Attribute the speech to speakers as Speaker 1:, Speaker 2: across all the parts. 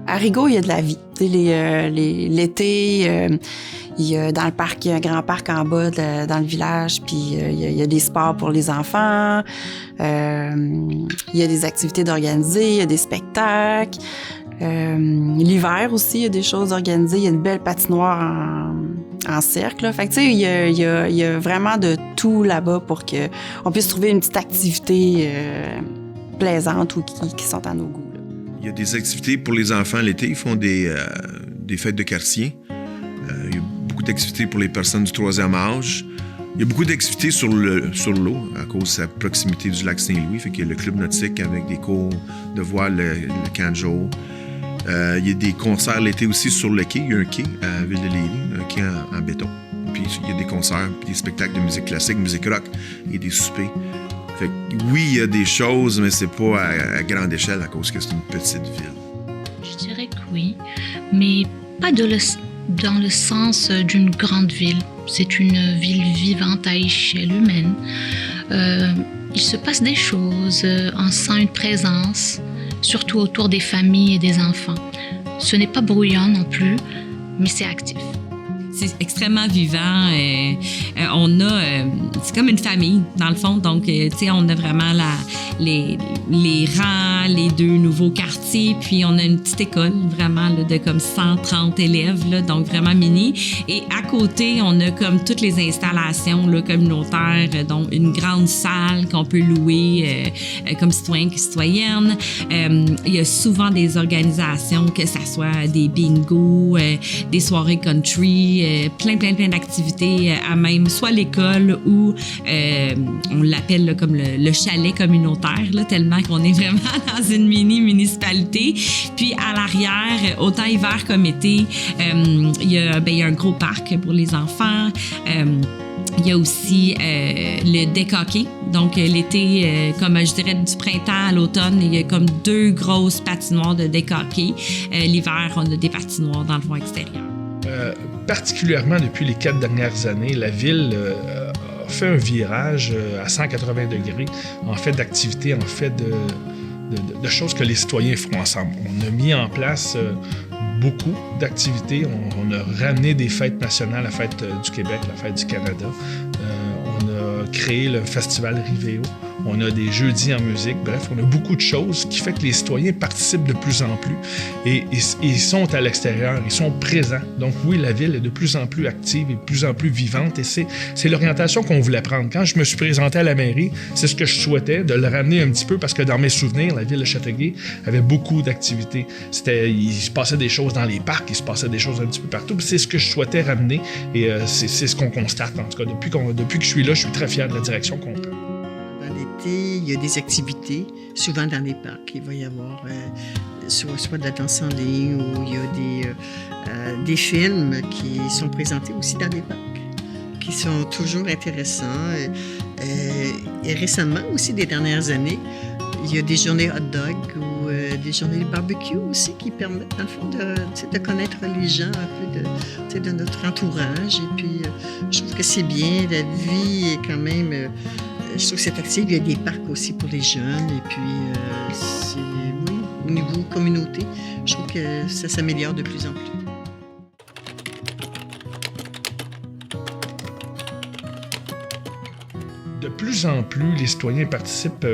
Speaker 1: À Rigaud, il y a de la vie. L'été, il y a dans le parc, il y a un grand parc en bas dans le village, puis il y a des sports pour les enfants. Il y a des activités d'organiser, il y a des spectacles. L'hiver aussi, il y a des choses organisées. Il y a une belle patinoire en cercle. Là. Fait que, tu sais, il y a vraiment de tout là-bas pour qu'on puisse trouver une petite activité plaisante ou qui sont à nos goûts. Là.
Speaker 2: Il y a des activités pour les enfants l'été. Ils font des fêtes de quartier. Il y a beaucoup d'activités pour les personnes du 3e âge. Il y a beaucoup d'activités sur l'eau à cause de sa proximité du lac Saint-Louis. Fait qu'il y a le club nautique avec des cours de voile, le camp de jour. Il y a des concerts l'été aussi sur le quai. Il y a un quai à Ville-de-Léry, un quai en béton. Puis il y a des concerts, des spectacles de musique classique, musique rock et des soupers. Fait que, oui, il y a des choses, mais c'est pas à grande échelle à cause que c'est une petite ville.
Speaker 3: Je dirais que oui, mais pas dans le sens d'une grande ville. C'est une ville vivante à échelle humaine. Il se passe des choses, on sent une présence, surtout autour des familles et des enfants. Ce n'est pas bruyant non plus, mais c'est actif.
Speaker 4: C'est extrêmement vivant. C'est comme une famille, dans le fond. Donc, tu sais, on a vraiment les rangs, les 2 nouveaux quartiers. Puis, on a une petite école, vraiment, là, de comme 130 élèves, là, donc vraiment mini. Et à côté, on a comme toutes les installations là, communautaires, dont une grande salle qu'on peut louer comme citoyen que citoyenne. Il y a souvent des organisations, que ça soit des bingos, des soirées country, plein d'activités à même soit l'école ou on l'appelle là, comme le chalet communautaire, là, tellement qu'on est vraiment dans une municipalité. Puis à l'arrière, autant hiver comme été, il y a un gros parc pour les enfants. Il y a aussi le deck hockey. Donc, l'été, comme je dirais du printemps à l'automne, il y a comme 2 grosses patinoires de deck hockey. L'hiver, on a des patinoires dans le fond extérieur.
Speaker 5: Particulièrement depuis les 4 dernières années, la ville a fait un virage à 180 degrés en fait d'activités, en fait de choses que les citoyens font ensemble. On a mis en place beaucoup d'activités. On a ramené des fêtes nationales, la fête du Québec, la fête du Canada. On a créé le festival Rivéo. On a des jeudis en musique. Bref, on a beaucoup de choses qui fait que les citoyens participent de plus en plus et ils sont à l'extérieur, ils sont présents. Donc oui, la ville est de plus en plus active et de plus en plus vivante et c'est l'orientation qu'on voulait prendre. Quand je me suis présenté à la mairie, c'est ce que je souhaitais, de le ramener un petit peu parce que dans mes souvenirs, la ville de Châteauguay avait beaucoup d'activités. Il se passait des choses dans les parcs, il se passait des choses un petit peu partout. C'est ce que je souhaitais ramener et c'est ce qu'on constate. En tout cas, depuis que je suis là, je suis très fier de la direction qu'on prend.
Speaker 6: Il y a des activités, souvent dans les parcs. Il va y avoir soit de la danse en ligne ou il y a des films qui sont présentés aussi dans les parcs, qui sont toujours intéressants. Et récemment, aussi des dernières années, il y a des journées hot dog ou des journées de barbecue aussi qui permettent, dans le fond, de connaître les gens un peu de notre entourage. Et puis, je trouve que c'est bien. La vie est quand même... je trouve que c'est actif. Il y a des parcs aussi pour les jeunes. Et puis, oui, au niveau communauté, je trouve que ça s'améliore de plus en plus.
Speaker 5: De plus en plus, les citoyens participent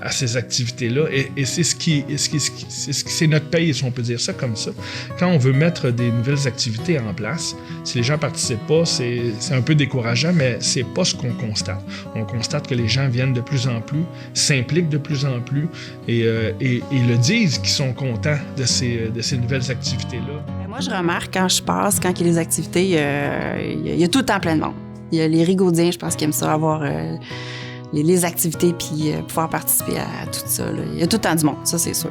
Speaker 5: à ces activités-là et c'est notre pays, si on peut dire ça comme ça. Quand on veut mettre des nouvelles activités en place, si les gens participent pas, c'est un peu décourageant, mais c'est pas ce qu'on constate. On constate que les gens viennent de plus en plus, s'impliquent de plus en plus et le disent qu'ils sont contents de ces nouvelles activités-là.
Speaker 1: Moi, je remarque quand je passe, quand il y a des activités, il y a tout le temps plein de monde. Il y a les Rigaudiens, je pense, qui aiment ça, avoir les activités puis pouvoir participer à tout ça. Là. Il y a tout le temps du monde, ça, c'est sûr.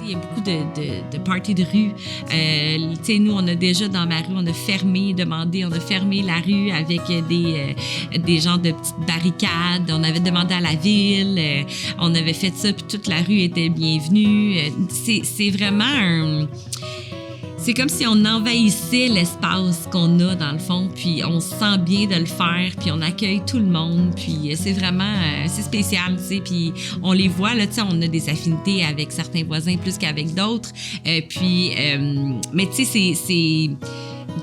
Speaker 4: Il y a beaucoup de parties de rue. Nous, on a déjà dans ma rue, on a fermé la rue avec des genres de petites barricades. On avait demandé à la ville, on avait fait ça, puis toute la rue était bienvenue. C'est vraiment C'est comme si on envahissait l'espace qu'on a dans le fond, puis on se sent bien de le faire, puis on accueille tout le monde, puis c'est vraiment, c'est spécial, tu sais, puis on les voit, là, tu sais, on a des affinités avec certains voisins plus qu'avec d'autres, mais tu sais, c'est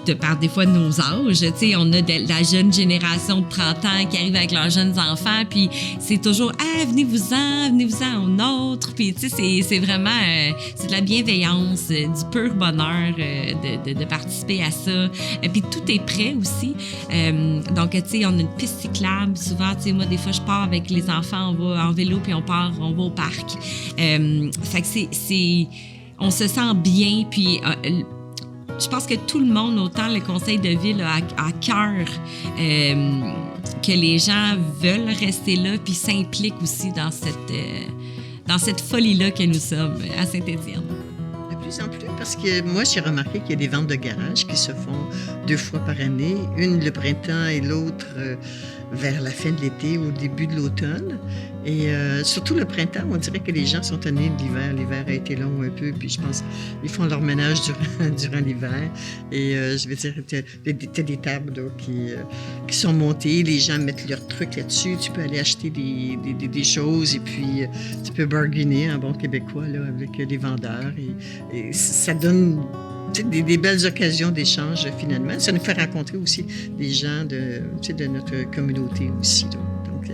Speaker 4: de par des fois nos âges, tu sais, on a de la jeune génération de 30 ans qui arrive avec leurs jeunes enfants, puis c'est toujours « Ah, venez-vous-en au nôtre », puis tu sais, c'est vraiment, c'est de la bienveillance, du pur bonheur de participer à ça. Et puis tout est prêt aussi. Donc, tu sais, on a une piste cyclable. Souvent, tu sais, moi, des fois, je pars avec les enfants, on va en vélo, puis on va au parc. Fait que on se sent bien, puis... je pense que tout le monde, autant le conseil de ville a à cœur que les gens veulent rester là puis s'impliquent aussi dans cette folie-là que nous sommes à Saint-Étienne.
Speaker 6: De plus en plus, parce que moi, j'ai remarqué qu'il y a des ventes de garage qui se font 2 fois par année, une le printemps et l'autre vers la fin de l'été ou au début de l'automne. Et surtout le printemps, on dirait que les gens sont tannés de l'hiver. L'hiver a été long un peu, puis je pense qu'ils font leur ménage durant l'hiver. Et je veux dire, t'as des tables là, qui sont montées, les gens mettent leurs trucs là-dessus. Tu peux aller acheter des choses et puis tu peux bargainer en bon québécois là, avec les vendeurs. Et ça donne des belles occasions d'échange finalement. Ça nous fait rencontrer aussi des gens de notre communauté aussi. Là. Donc,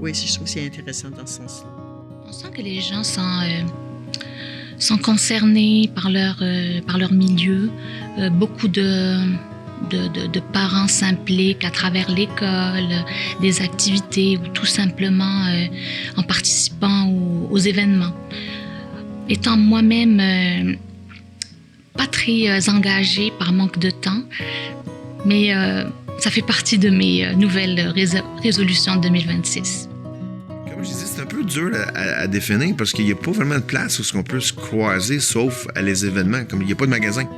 Speaker 6: oui, je trouve que c'est intéressant dans ce sens-là.
Speaker 3: On sent que les gens sont concernés par leur milieu. Beaucoup de parents s'impliquent à travers l'école, des activités ou tout simplement en participant aux événements. Étant moi-même pas très engagée par manque de temps, mais ça fait partie de mes nouvelles résolutions de 2026.
Speaker 2: Comme je disais, c'est un peu dur à définir parce qu'il n'y a pas vraiment de place où on peut se croiser sauf à les événements, comme il n'y a pas de magasin.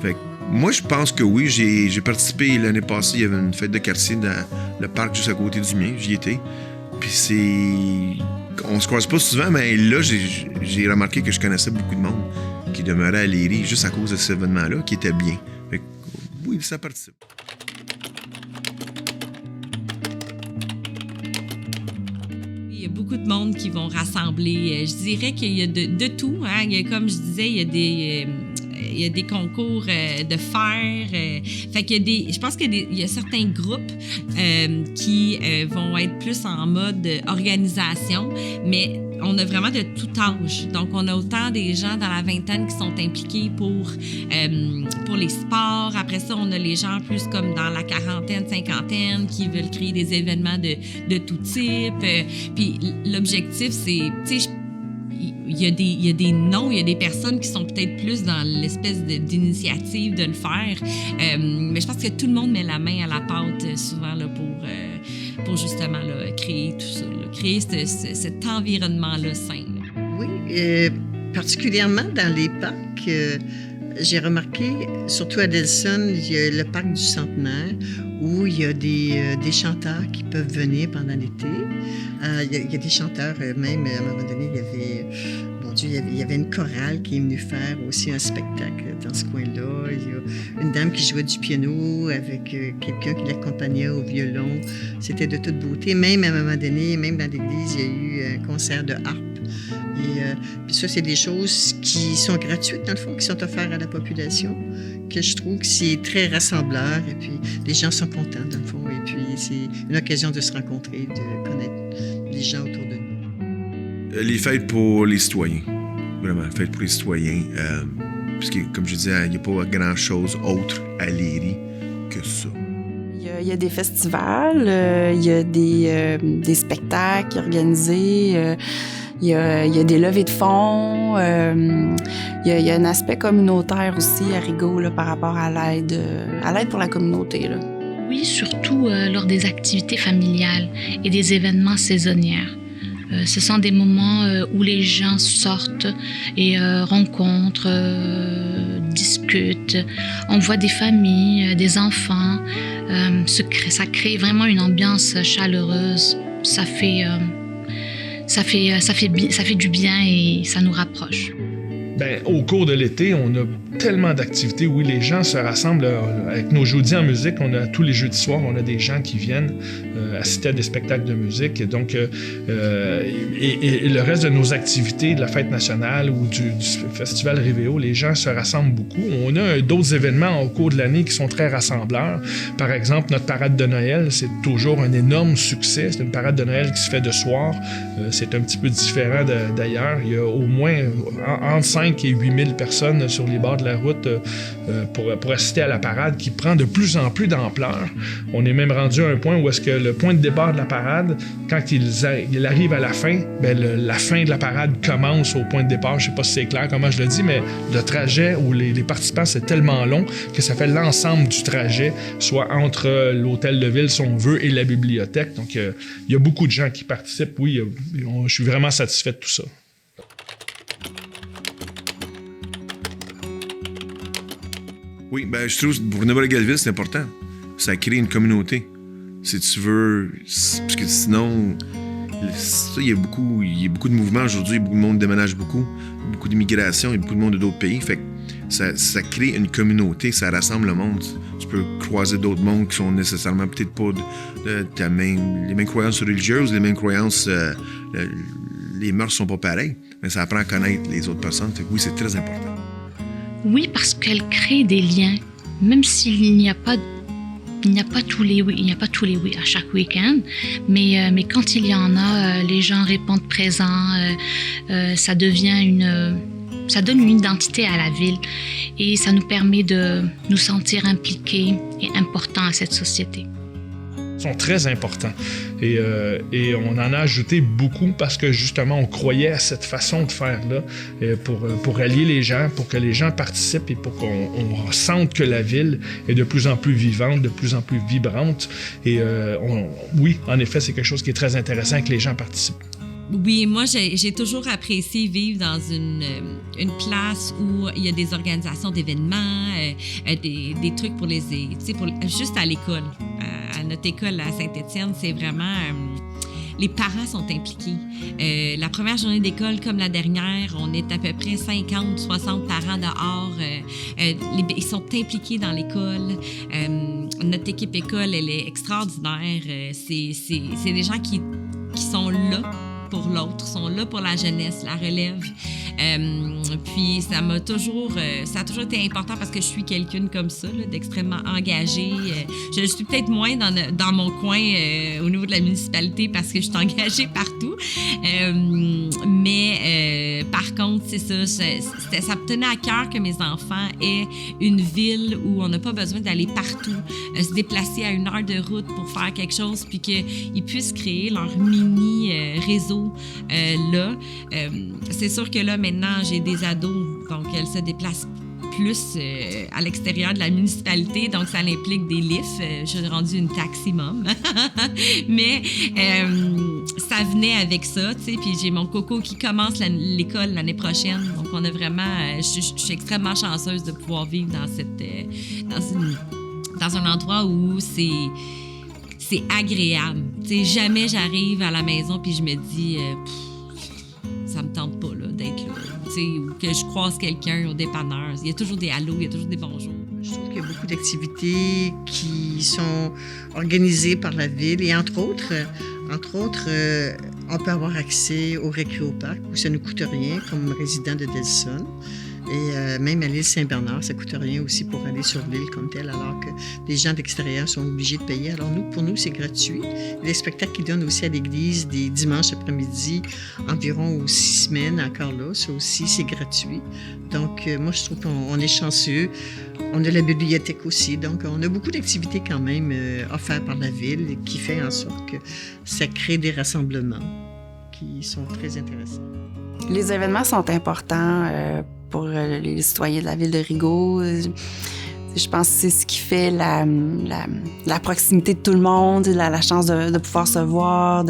Speaker 2: Fait que moi, je pense que oui, j'ai participé l'année passée, il y avait une fête de quartier dans le parc juste à côté du mien, j'y étais. Puis on se croise pas souvent, mais là, j'ai remarqué que je connaissais beaucoup de monde qui demeurait à Léry juste à cause de cet événement-là, qui était bien. Fait que, oui, ça participe.
Speaker 4: Il y a beaucoup de monde qui vont rassembler. Je dirais qu'il y a de tout. Hein. Il y a, comme je disais, il y a des concours de fer. Fait qu'il y a je pense qu'il y a certains groupes qui vont être plus en mode organisation, mais on a vraiment de tout âge. Donc, on a autant des gens dans la vingtaine qui sont impliqués pour les sports. Après ça, on a les gens plus comme dans la quarantaine, cinquantaine qui veulent créer des événements de tout type. Puis l'objectif, c'est, tu sais, il y a des noms, il y a des personnes qui sont peut-être plus dans l'espèce d'initiative de le faire. Mais je pense que tout le monde met la main à la pâte souvent là, pour justement là, créer tout ça, là, créer cet environnement-là sain. Là.
Speaker 6: Oui, particulièrement dans les parcs, j'ai remarqué, surtout à Delson, il y a le parc du Centenaire où il y a des chanteurs qui peuvent venir pendant l'été. Il y a des chanteurs, même à un moment donné, il y avait une chorale qui est venue faire aussi un spectacle dans ce coin-là. Il y a une dame qui jouait du piano avec quelqu'un qui l'accompagnait au violon. C'était de toute beauté. Même à un moment donné, même dans l'église, il y a eu un concert de harpe. Et puis ça, c'est des choses qui sont gratuites, dans le fond, qui sont offertes à la population, que je trouve que c'est très rassembleur. Et puis, les gens sont contents, dans le fond. Et puis, c'est une occasion de se rencontrer, de connaître les gens autour de nous.
Speaker 2: Les fêtes pour les citoyens. Vraiment, fêtes pour les citoyens. Puisque, comme je disais, il n'y a pas grand-chose autre à Léry que ça.
Speaker 1: Il y a des festivals, il y a des spectacles organisés, il y a des levées de fonds, il y a un aspect communautaire aussi à Rigaud là, par rapport à l'aide pour la communauté. Là.
Speaker 3: Oui, surtout lors des activités familiales et des événements saisonniers. Ce sont des moments où les gens sortent et rencontrent, discutent. On voit des familles, des enfants. Ça crée vraiment une ambiance chaleureuse. Ça fait du bien et ça nous rapproche.
Speaker 5: Au cours de l'été, on a tellement d'activités. Oui, les gens se rassemblent avec nos jeudis en musique. On a tous les jeudis soirs, on a des gens qui viennent assister à des spectacles de musique. Et donc, et le reste de nos activités, de la fête nationale ou du festival Révéo, les gens se rassemblent beaucoup. On a d'autres événements au cours de l'année qui sont très rassembleurs. Par exemple, notre parade de Noël, c'est toujours un énorme succès. C'est une parade de Noël qui se fait de soir. C'est un petit peu différent d'ailleurs. Il y a au moins entre 5 et 8 000 personnes sur les bords de la route pour assister à la parade qui prend de plus en plus d'ampleur. On est même rendu à un point où est-ce que le point de départ de la parade, quand il arrive à la fin, la fin de la parade commence au point de départ. Je ne sais pas si c'est clair comment je le dis, mais le trajet où les participants, c'est tellement long que ça fait l'ensemble du trajet, soit entre l'hôtel de ville, si on veut, et la bibliothèque. Donc, il y a beaucoup de gens qui participent. Oui, je suis vraiment satisfait de tout ça.
Speaker 2: Oui, je trouve que pour n'importe quelle ville, c'est important. Ça crée une communauté. Si tu veux. Parce que sinon, il y a beaucoup de mouvements aujourd'hui, beaucoup de monde déménage beaucoup d'immigration, il y a beaucoup de monde de d'autres pays. Fait que ça crée une communauté, ça rassemble le monde. Tu peux croiser d'autres mondes qui sont nécessairement peut-être pas les mêmes croyances religieuses, les mêmes croyances, les mœurs sont pas pareilles, mais ça apprend à connaître les autres personnes. Fait que oui, c'est très important.
Speaker 3: Oui, parce qu'elle crée des liens, même s'il n'y a pas tous les oui à chaque week-end, mais quand il y en a, les gens répondent présents, ça donne une identité à la ville et ça nous permet de nous sentir impliqués et importants à cette société.
Speaker 5: Sont très importants. Et on en a ajouté beaucoup parce que justement, on croyait à cette façon de faire-là pour allier les gens, pour que les gens participent et pour qu'on sente que la ville est de plus en plus vivante, de plus en plus vibrante. Et oui, en effet, c'est quelque chose qui est très intéressant que les gens participent.
Speaker 4: Oui, moi, j'ai toujours apprécié vivre dans une place où il y a des organisations d'événements, des trucs pour juste à l'école. À notre école à Saint-Étienne, c'est vraiment... les parents sont impliqués. La première journée d'école, comme la dernière, on est à peu près 50, 60 parents dehors. Ils sont impliqués dans l'école. Notre équipe école, elle est extraordinaire. C'est des gens qui sont là pour l'autre, sont là pour la jeunesse, la relève. Puis ça a toujours été important parce que je suis quelqu'une comme ça, là, d'extrêmement engagée. Je le suis peut-être moins dans mon coin au niveau de la municipalité parce que je suis engagée partout. Mais par contre, c'est ça, ça me tenait à cœur que mes enfants aient une ville où on n'a pas besoin d'aller partout, se déplacer à 1 heure de route pour faire quelque chose, puis qu'ils puissent créer leur mini réseau là. C'est sûr que là, maintenant, j'ai des ados, donc elles se déplacent plus à l'extérieur de la municipalité, donc ça implique des lifts. Je suis rendue une taximum. Mais ça venait avec ça, tu sais, puis j'ai mon coco qui commence l'école l'année prochaine, donc on a vraiment... je suis extrêmement chanceuse de pouvoir vivre dans un endroit où c'est agréable. Tu sais, jamais j'arrive à la maison puis je me dis... ça me tente pas là, d'être là. Ou que je croise quelqu'un au dépanneur. Il y a toujours des allô, il y a toujours des bonjours.
Speaker 6: Je trouve qu'il y a beaucoup d'activités qui sont organisées par la ville et entre autres, on peut avoir accès au récréoparc où ça ne coûte rien comme résident de Delson. Et même à l'île Saint-Bernard, ça ne coûte rien aussi pour aller sur l'île comme telle, alors que les gens d'extérieur sont obligés de payer. Alors pour nous, c'est gratuit. Les spectacles qu'ils donnent aussi à l'église des dimanches après-midi, environ 6 semaines, encore là, ça aussi, c'est gratuit. Donc, moi, je trouve qu'on est chanceux. On a la bibliothèque aussi. Donc, on a beaucoup d'activités quand même offertes par la ville qui fait en sorte que ça crée des rassemblements qui sont très intéressants.
Speaker 1: Les événements sont importants pour les citoyens de la ville de Rigaud. Je pense que c'est ce qui fait la proximité de tout le monde, la chance de pouvoir se voir,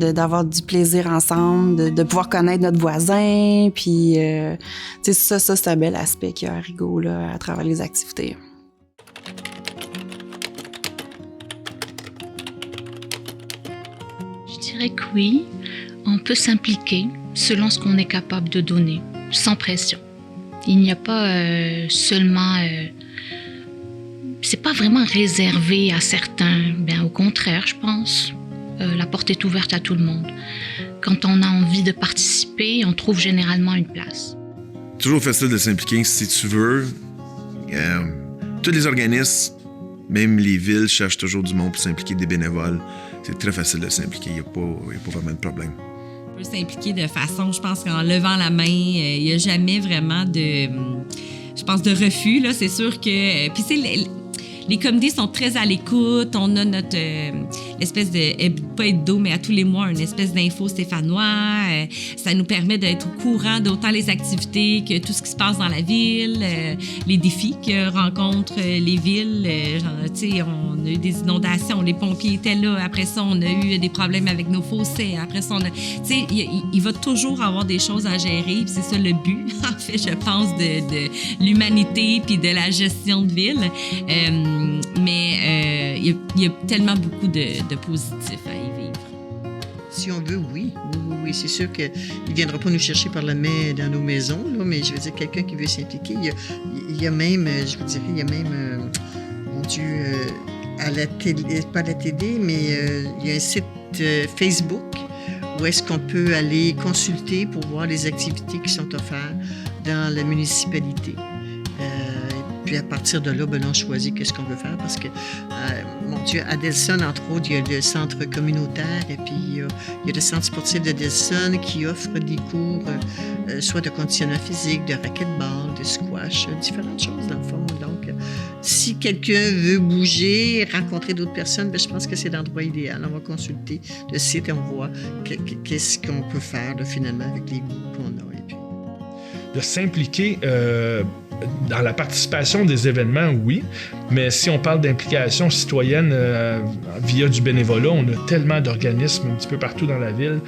Speaker 1: d'avoir du plaisir ensemble, de pouvoir connaître notre voisin. Puis, ça, c'est un bel aspect qu'il y a à Rigaud là, à travers les activités.
Speaker 3: Je dirais que oui, on peut s'impliquer selon ce qu'on est capable de donner, sans pression. Il n'y a pas seulement... c'est pas vraiment réservé à certains. Bien, au contraire, je pense. La porte est ouverte à tout le monde. Quand on a envie de participer, on trouve généralement une place.
Speaker 2: Toujours facile de s'impliquer si tu veux. Tous les organismes, même les villes, cherchent toujours du monde pour s'impliquer, des bénévoles. C'est très facile de s'impliquer. Il n'y a pas vraiment de problème.
Speaker 4: On peut s'impliquer de façon, je pense qu'en levant la main, il n'y a jamais vraiment de refus. Là. C'est sûr que... Puis c'est... Les comités sont très à l'écoute. On a notre espèce de, pas hebdo, mais à tous les mois, une espèce d'info stéphanois. Ça nous permet d'être au courant d'autant les activités que tout ce qui se passe dans la ville, les défis que rencontrent les villes. Tu sais, on a eu des inondations, les pompiers étaient là. Après ça, on a eu des problèmes avec nos fossés. Après ça, tu sais, il va toujours avoir des choses à gérer. Puis c'est ça le but, en fait, je pense, de l'humanité puis de la gestion de ville. Mais il y a tellement beaucoup de positifs à y vivre.
Speaker 6: Si on veut, oui. C'est sûr qu'il ne viendra pas nous chercher par la main dans nos maisons, là, mais je veux dire, quelqu'un qui veut s'impliquer, il y a même, je vous dirais, il y a même, mon Dieu, à la télé, pas à la télé, mais il y a un site Facebook où est-ce qu'on peut aller consulter pour voir les activités qui sont offertes dans la municipalité. Puis à partir de là, on choisit qu'est-ce qu'on veut faire parce que, mon Dieu, à Delson, entre autres, il y a le centre communautaire et puis il y a le centre sportif de Delson qui offre des cours, soit de conditionnement physique, de racquetball, de squash, différentes choses dans le fond. Donc, si quelqu'un veut bouger, rencontrer d'autres personnes, je pense que c'est l'endroit idéal. On va consulter le site et on voit qu'est-ce qu'on peut faire là, finalement avec les goûts qu'on a. Et puis...
Speaker 5: De s'impliquer dans la participation des événements, oui, mais si on parle d'implication citoyenne via du bénévolat, on a tellement d'organismes un petit peu partout dans la ville.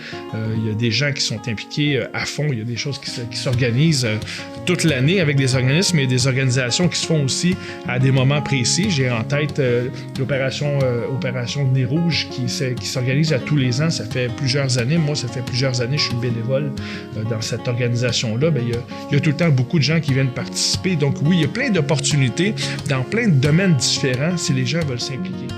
Speaker 5: Il y a des gens qui sont impliqués à fond. Il y a des choses qui s'organisent toute l'année avec des organismes et des organisations qui se font aussi à des moments précis. J'ai en tête l'opération Nez Rouge qui s'organise à tous les ans. Ça fait plusieurs années. Moi, ça fait plusieurs années que je suis bénévole dans cette organisation-là. Bien, il y a tout le temps beaucoup de gens qui viennent participer. Donc oui, il y a plein d'opportunités dans plein de domaines différents si les gens veulent s'impliquer.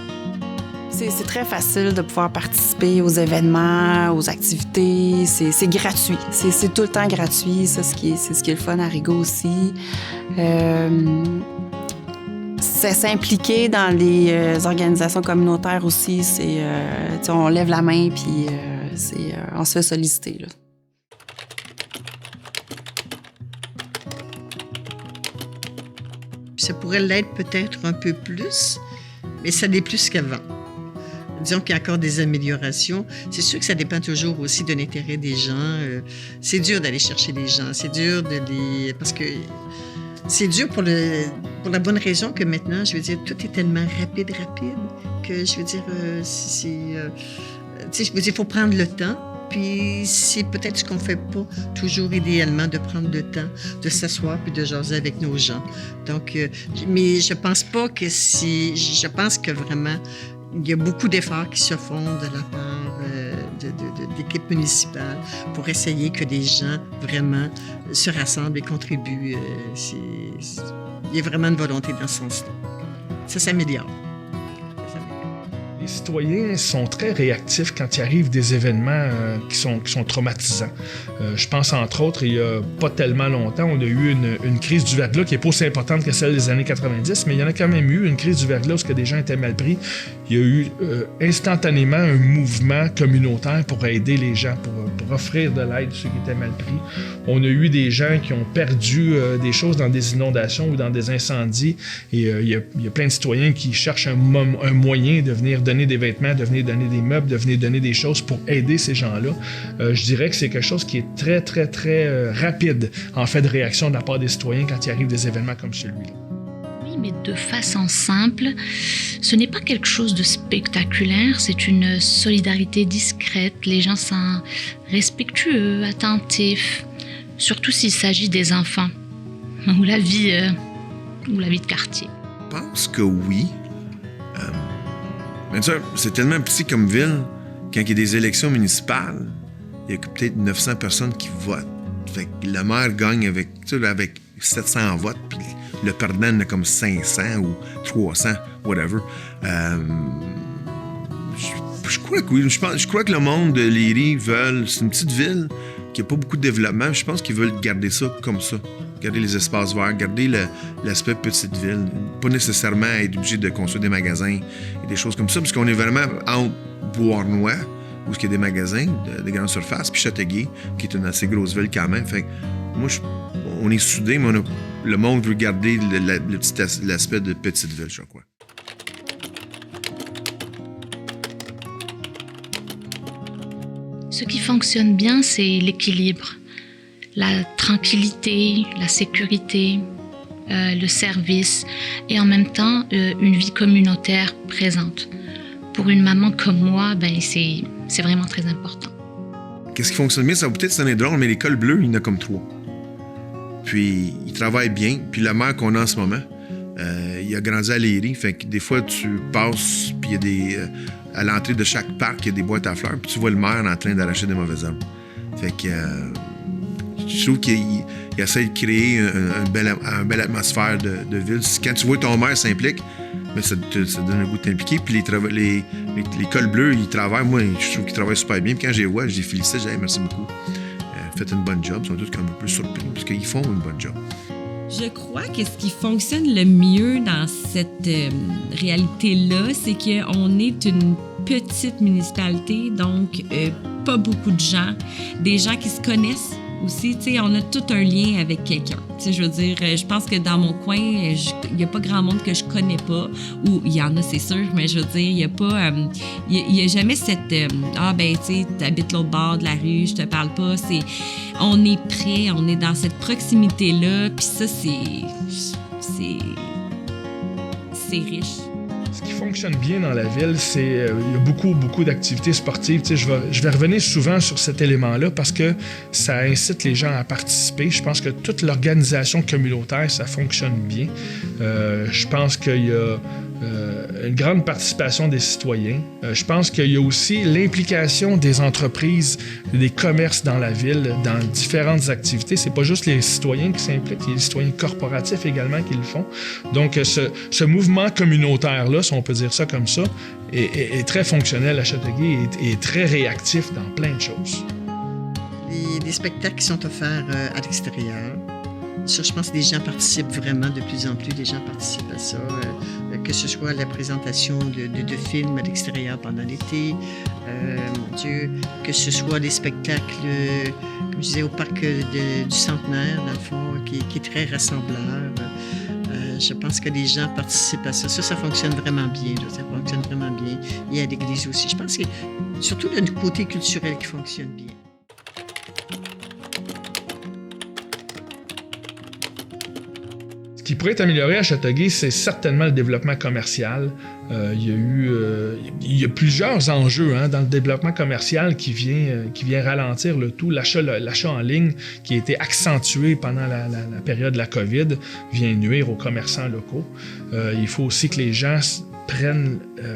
Speaker 1: C'est très facile de pouvoir participer aux événements, aux activités. C'est gratuit. C'est tout le temps gratuit. Ça, c'est ce qui est le fun à Rigaud aussi. C'est s'impliquer dans les organisations communautaires aussi. On lève la main puis on se fait solliciter, là.
Speaker 6: Ça pourrait l'être peut-être un peu plus, mais ça l'est plus qu'avant. Disons qu'il y a encore des améliorations. C'est sûr que ça dépend toujours aussi de l'intérêt des gens. C'est dur d'aller chercher les gens. C'est dur parce que c'est dur pour la bonne raison que maintenant, je veux dire, tout est tellement rapide, que je veux dire, je veux dire, il faut prendre le temps. Puis c'est peut-être ce qu'on ne fait pas toujours idéalement, de prendre le temps de s'asseoir puis de jaser avec nos gens. Donc, mais je pense pas que je pense que vraiment, il y a beaucoup d'efforts qui se font de la part de l'équipe municipale pour essayer que les gens vraiment se rassemblent et contribuent. Il y a vraiment une volonté dans ce sens-là. Ça s'améliore.
Speaker 5: Les citoyens sont très réactifs quand il arrive des événements qui sont traumatisants. Je pense entre autres, il n'y a pas tellement longtemps, on a eu une crise du verglas qui n'est pas aussi importante que celle des années 90, mais il y en a quand même eu une crise du verglas parce que des gens étaient mal pris. Il y a eu instantanément un mouvement communautaire pour aider les gens, pour offrir de l'aide à ceux qui étaient mal pris. On a eu des gens qui ont perdu des choses dans des inondations ou dans des incendies et il y a plein de citoyens qui cherchent un moyen de venir donner des vêtements, de venir donner des meubles, de venir donner des choses pour aider ces gens-là. Je dirais que c'est quelque chose qui est très, très, très rapide en fait de réaction de la part des citoyens quand il arrive des événements comme celui-là.
Speaker 3: Oui, mais de façon simple, ce n'est pas quelque chose de spectaculaire, c'est une solidarité discrète. Les gens sont respectueux, attentifs, surtout s'il s'agit des enfants ou la vie de quartier.
Speaker 2: Je pense que oui. Bien sûr, c'est tellement petit comme ville, quand il y a des élections municipales, il y a peut-être 900 personnes qui votent. Fait que la maire gagne avec 700 votes, puis le perdant en a comme 500 ou 300, whatever. Je crois que oui. Je crois que le monde de Léry veulent... C'est une petite ville qui n'a pas beaucoup de développement. Je pense qu'ils veulent garder ça comme ça. Garder les espaces verts, garder l'aspect petite ville. Pas nécessairement être obligé de construire des magasins et des choses comme ça, parce qu'on est vraiment entre Beauharnois, où il y a des magasins de grande surface, puis Châteauguay, qui est une assez grosse ville quand même. Fait que moi, on est soudés, mais le monde veut garder l'aspect de petite ville, je crois.
Speaker 3: Ce qui fonctionne bien, c'est l'équilibre, la tranquillité, la sécurité, le service et en même temps une vie communautaire présente. Pour une maman comme moi, c'est vraiment très important.
Speaker 2: Qu'est-ce qui fonctionne bien? Ça va peut-être sonner drôle, mais l'école bleue, il y en a comme 3. Puis, il travaille bien. Puis, le maire qu'on a en ce moment, il a grandi à Léry. Fait que des fois, tu passes, puis il y a à l'entrée de chaque parc, il y a des boîtes à fleurs, puis tu vois le maire en train d'arracher des mauvaises herbes. Fait que je trouve qu'il essaie de créer une belle atmosphère de ville. Quand tu vois ton maire s'implique, mais ça donne un goût de t'impliquer. Puis l'école bleue, ils travaillent. Moi, je trouve qu'ils travaillent super bien. Puis quand je les vois, je les félicite. Je dis merci beaucoup. Faites une bonne job. Ils sont tous comme un peu surpris parce qu'ils font une bonne job.
Speaker 4: Je crois que ce qui fonctionne le mieux dans cette réalité-là, c'est qu'on est une petite municipalité, donc pas beaucoup de gens, des gens qui se connaissent aussi. Tu sais, on a tout un lien avec quelqu'un. Tu sais, je veux dire, je pense que dans mon coin, il n'y a pas grand monde que je connais pas, ou il y en a, c'est sûr, mais je veux dire, il n'y a pas, il y a jamais cette, tu sais, t'habites l'autre bord de la rue, je te parle pas. On est prêt, on est dans cette proximité-là, puis ça, c'est riche.
Speaker 5: Ce qui fonctionne bien dans la ville, c'est il y a beaucoup d'activités sportives. Tu sais, je vais revenir souvent sur cet élément-là parce que ça incite les gens à participer. Je pense que toute l'organisation communautaire, ça fonctionne bien. Je pense qu'il y a une grande participation des citoyens. Je pense qu'il y a aussi l'implication des entreprises, des commerces dans la ville, dans différentes activités. C'est pas juste les citoyens qui s'impliquent, il y a les citoyens corporatifs également qui le font. Donc, ce mouvement communautaire-là, si on peut dire ça comme ça, est très fonctionnel à Châteauguay et très réactif dans plein de choses.
Speaker 6: Les spectacles qui sont offerts à l'extérieur. Ça, je pense que les gens participent vraiment de plus en plus. Les gens participent à ça, que ce soit la présentation de films à l'extérieur pendant l'été, mon Dieu, que ce soit les spectacles, comme je disais, au parc du Centenaire, dans le fond, qui est très rassembleur. Je pense que les gens participent à ça. Ça fonctionne vraiment bien. Là. Ça fonctionne vraiment bien. Et à l'église aussi. Je pense que c'est surtout le côté culturel qui fonctionne bien.
Speaker 5: Ce qui pourrait être amélioré à Châteauguay, c'est certainement le développement commercial. Il y a plusieurs enjeux dans le développement commercial qui vient ralentir le tout. L'achat en ligne qui a été accentué pendant la période de la COVID vient nuire aux commerçants locaux. Il faut aussi que les gens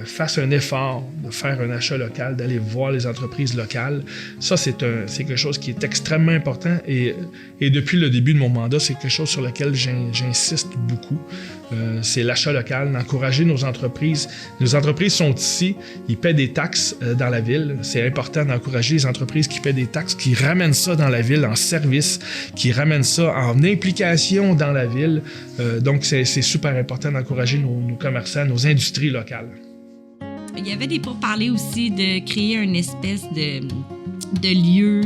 Speaker 5: fassent un effort de faire un achat local, d'aller voir les entreprises locales. Ça, c'est quelque chose qui est extrêmement important et depuis le début de mon mandat, c'est quelque chose sur lequel j'insiste beaucoup. C'est l'achat local, d'encourager nos entreprises. Nos entreprises sont ici, ils paient des taxes dans la ville. C'est important d'encourager les entreprises qui paient des taxes, qui ramènent ça dans la ville en service, qui ramènent ça en implication dans la ville. Donc, c'est super important d'encourager nos commerçants, nos industries locales.
Speaker 4: Il y avait des pourparlers aussi de créer une espèce de lieu,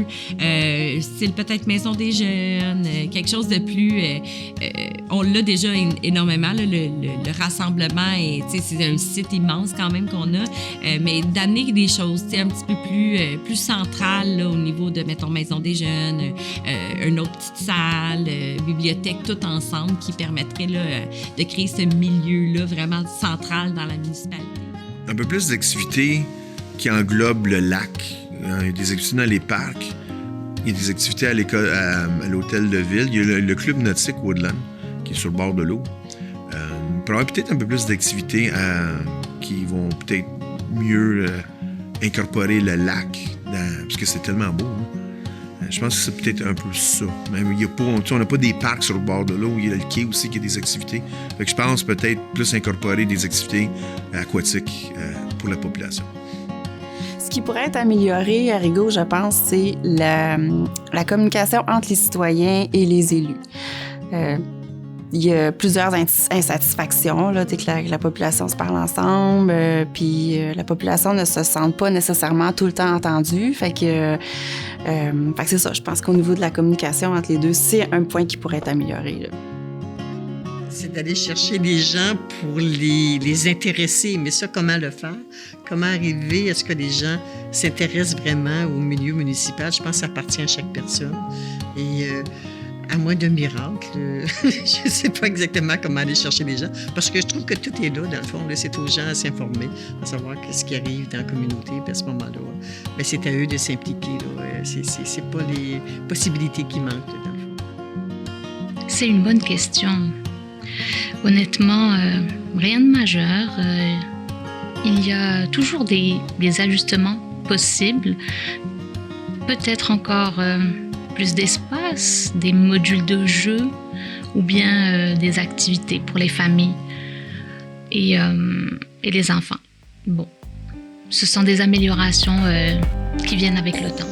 Speaker 4: style peut-être maison des jeunes, quelque chose de plus... on l'a déjà énormément, là, le rassemblement, c'est un site immense quand même qu'on a, mais d'amener des choses un petit peu plus centrales là, au niveau de, mettons, maison des jeunes, une autre petite salle, bibliothèque, tout ensemble qui permettrait là, de créer ce milieu-là vraiment central dans la municipalité.
Speaker 2: Un peu plus d'activités qui englobent le lac. Il y a des activités dans les parcs. Il y a des activités à l'hôtel de ville. Il y a le club nautique Woodland, qui est sur le bord de l'eau. Il peut y avoir peut-être un peu plus d'activités qui vont peut-être mieux incorporer le lac, parce que c'est tellement beau. Hein? Je pense que c'est peut-être un peu ça. Même, on n'a pas des parcs sur le bord de l'eau. Il y a le quai aussi qui a des activités. Fait que je pense peut-être plus incorporer des activités aquatiques pour la population.
Speaker 1: Ce qui pourrait être amélioré à Rigaud, je pense, c'est la communication entre les citoyens et les élus. Il y a plusieurs insatisfactions, là, que la population se parle ensemble, puis la population ne se sent pas nécessairement tout le temps entendue. Fait que c'est ça, je pense qu'au niveau de la communication entre les deux, c'est un point qui pourrait être amélioré, là.
Speaker 6: C'est d'aller chercher des gens pour les intéresser. Mais ça, comment le faire? Comment arriver à ce que les gens s'intéressent vraiment au milieu municipal? Je pense que ça appartient à chaque personne. Et à moins de miracle, je ne sais pas exactement comment aller chercher les gens. Parce que je trouve que tout est là, dans le fond. Là, c'est aux gens à s'informer, à savoir ce qui arrive dans la communauté. Puis à ce moment-là, bien, c'est à eux de s'impliquer. Là. C'est pas les possibilités qui manquent, là, dans le fond.
Speaker 3: C'est une bonne question. Honnêtement, rien de majeur. Il y a toujours des ajustements possibles. Peut-être encore plus d'espace, des modules de jeu ou bien des activités pour les familles et les enfants. Bon, ce sont des améliorations qui viennent avec le temps.